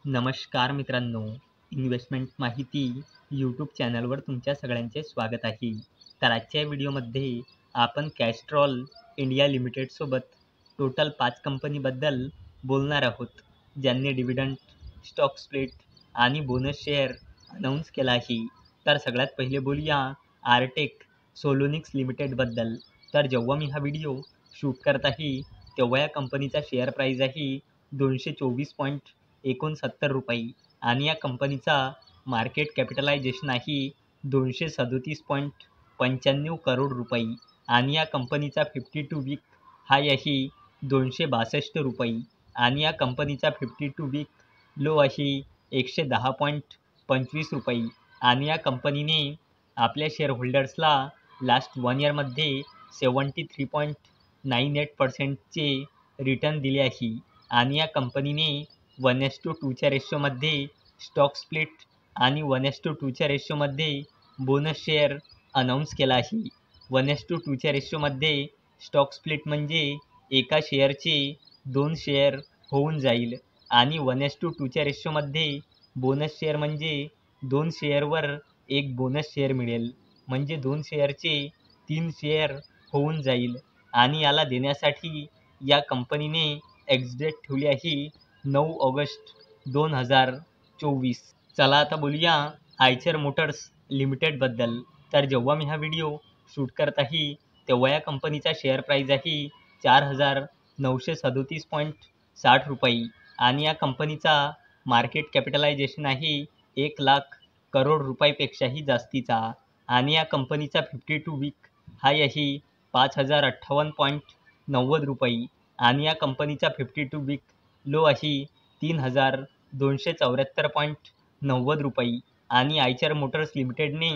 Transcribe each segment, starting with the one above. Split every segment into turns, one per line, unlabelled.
नमस्कार मित्रांनो, इन्व्हेस्टमेंट माहिती यूट्यूब चॅनलवर तुमच्या सगळ्यांचे स्वागत आहे. तर आजच्या व्हिडिओमध्ये आपण कॅस्ट्रॉल इंडिया लिमिटेडसोबत टोटल 5 कंपनीबद्दल बोलणार आहोत, ज्यांनी डिव्हिडंड, स्टॉक स्प्लिट आणि बोनस शेअर अनाऊन्स केला आहे. तर सगळ्यात पहिले बोलूया आर्टेक सोलोनिक्स लिमिटेडबद्दल. तर जेव्हा मी हा व्हिडिओ शूट करत आहे, तेव्हा या कंपनीचा शेअर प्राईज आहे 224.69 रुपये आणि या कंपनीचा मार्केट कॅपिटलायझेशन आहे 237.95 करोड रुपये आणि या कंपनीचा 52 वीक हाय आहे 262 रुपये आणि या कंपनीचा 52 वीक लो आहे 110.25 रुपये आणि या कंपनीने आपल्या शेअरहोल्डर्सला लास्ट 1 इयरमध्ये 73.98%चे रिटर्न दिले आहे आणि या कंपनीने 1:2च्या रेशोमध्ये स्टॉक स्प्लिट आणि 1:2च्या रेशोमध्ये बोनस शेअर अनाऊन्स केला आहे. 1:2च्या रेशोमध्ये स्टॉक स्प्लिट म्हणजे एका शेअरचे 2 शेअर होऊन जाईल आणि 1:2च्या रेशोमध्ये बोनस शेअर म्हणजे 2 शेअरवर एक बोनस शेअर मिळेल, म्हणजे 2 शेअरचे 3 शेअर होऊन जाईल आणि याला देण्यासाठी या कंपनीने एक्स-डेट ठेवली आहे 9 ऑगस्ट 2024. चला आता बोलूया आयचर मोटर्स लिमिटेडबद्दल. तर जेव्हा मी हा व्हिडिओ शूट करत आहे, तेव्हा या कंपनीचा शेअर प्राईज आहे 4,937.60 रुपये आणि या कंपनीचा मार्केट कॅपिटलायझेशन आहे 1,00,000 करोड रुपयापेक्षाही जास्तीचा आणि या कंपनीचा 52 वीक हाय आहे 5,058.90 रुपये आणि या कंपनीचा 52 वीक लो आहे 3,274.90 रुपये आणि आयचर मोटर्स लिमिटेडने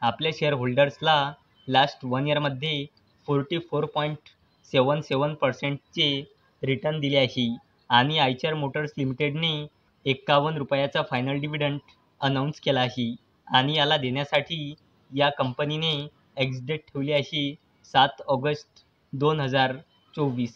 आपल्या शेअरहोल्डर्सला लास्ट 1 इयरमध्ये 44.77%चे रिटर्न दिले आहे आणि आयचर मोटर्स लिमिटेडने 51 रुपयाचा फायनल डिव्हिडंड अनाऊन्स केला आहे आणि याला देण्यासाठी या कंपनीने एक्स-डेट ठेवली आहे 7 ऑगस्ट 2024.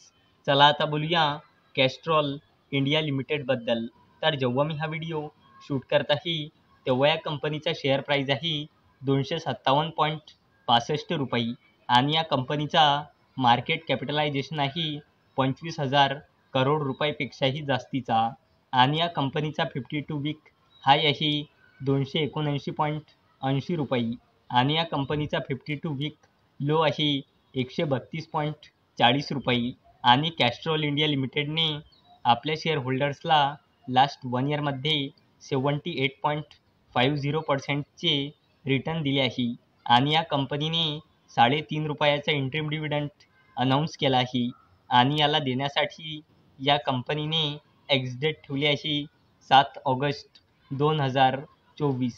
चला आता बोलूया कॅस्ट्रॉल इंडिया लिमिटेडबद्दल. तर जेव्हा मी हा व्हिडिओ शूट करत आहे, तेव्हा या कंपनीचा शेअर प्राईज आहे 257.65 रुपये आणि या कंपनीचा मार्केट कॅपिटलायझेशन आहे 25,000 करोड रुपयापेक्षाही जास्तीचा आणि या कंपनीचा 52 वीक हाय आहे 279.80 रुपये आणि या कंपनीचा 52 वीक लो आहे 132.40 रुपये आणि कॅस्ट्रॉल इंडिया लिमिटेडने आपल्या शेअरहोल्डर्सला लास्ट 1 इयरमध्ये 78.50%चे रिटर्न दिले आहे आणि या कंपनीने 3.5 रुपयाचा इंटरिम डिव्हिडंड अनाऊन्स केला आहे आणि याला देण्यासाठी या कंपनीने एक्स-डेट ठेवली आहे 7 ऑगस्ट 2024.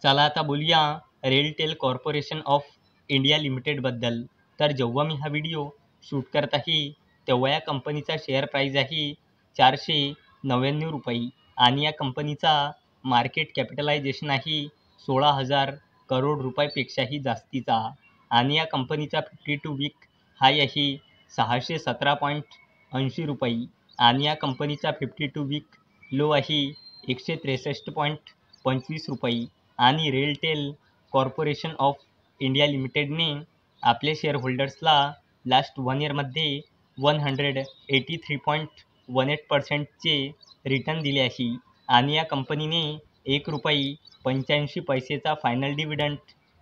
चला आता बोलूया रेलटेल कॉर्पोरेशन ऑफ इंडिया लिमिटेडबद्दल. तर जेव्हा मी हा व्हिडिओ शूट करत आहे, तेव्हा या कंपनीचा शेअर प्राईज आहे 499 रुपये आणि या कंपनीचा मार्केट कॅपिटलायझेशन आहे 16,000 करोड रुपयापेक्षाही जास्तीचा आणि या कंपनीचा 52 वीक हाय आहे 617.80 रुपये आणि या कंपनीचा 52 वीक लो आहे 163.25 रुपये आणि रेलटेल कॉर्पोरेशन ऑफ इंडिया लिमिटेडने आपल्या शेअरहोल्डर्सला लास्ट 1 इयरमध्ये 183.18%चे रिटर्न दिले आहे आणि या कंपनीने 1 रुपये 85 पैसेचा फायनल डिव्हिडंड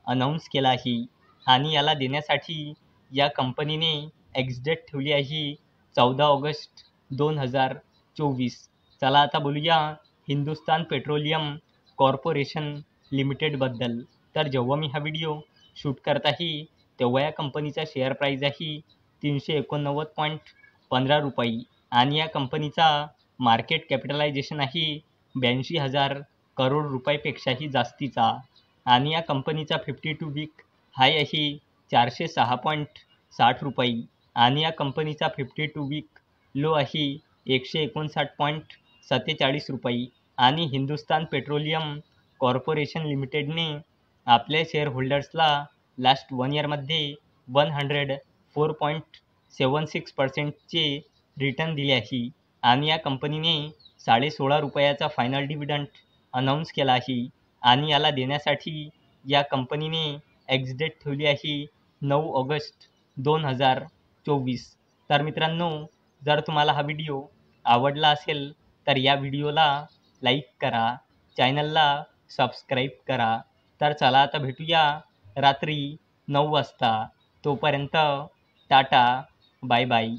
अनाऊन्स केला आहे आणि याला देण्यासाठी या कंपनीने एक्स-डेट ठेवली आहे 14 ऑगस्ट 2024. चला आता बोलूया हिंदुस्तान पेट्रोलियम कॉर्पोरेशन लिमिटेडबद्दल. तर जेव्हा मी हा व्हिडिओ शूट करत आहे, तेव्हा या कंपनीचा शेअर प्राईज आहे 389.15 रुपये आणि या कंपनीचा मार्केट कॅपिटलायझेशन आहे 82,000 करोड रुपयापेक्षाही जास्तीचा आणि या कंपनीचा 52 वीक हाय आहे 406.60 रुपये आणि या कंपनीचा 52 वीक लो आहे 159.47 रुपये आणि हिंदुस्तान पेट्रोलियम कॉर्पोरेशन लिमिटेडने आपल्या शेअरहोल्डर्सला लास्ट 1 इयरमध्ये 104.76%चे रिटर्न दिले आहे आणि या कंपनीने ₹16.5 फायनल डिव्हिडंड अनाऊन्स केला आहे आणि याला देण्यासाठी या कंपनीने एक्स-डेट ठेवली आहे 9 ऑगस्ट 2024. तर मित्रांनो, जर तुम्हाला हा व्हिडिओ आवडला असेल तर या व्हिडिओला लाईक करा, चॅनलला सबस्क्राईब करा. तर चला आता भेटूया रात्री 9 वाजता. तोपर्यंत टाटा, बाय बाय.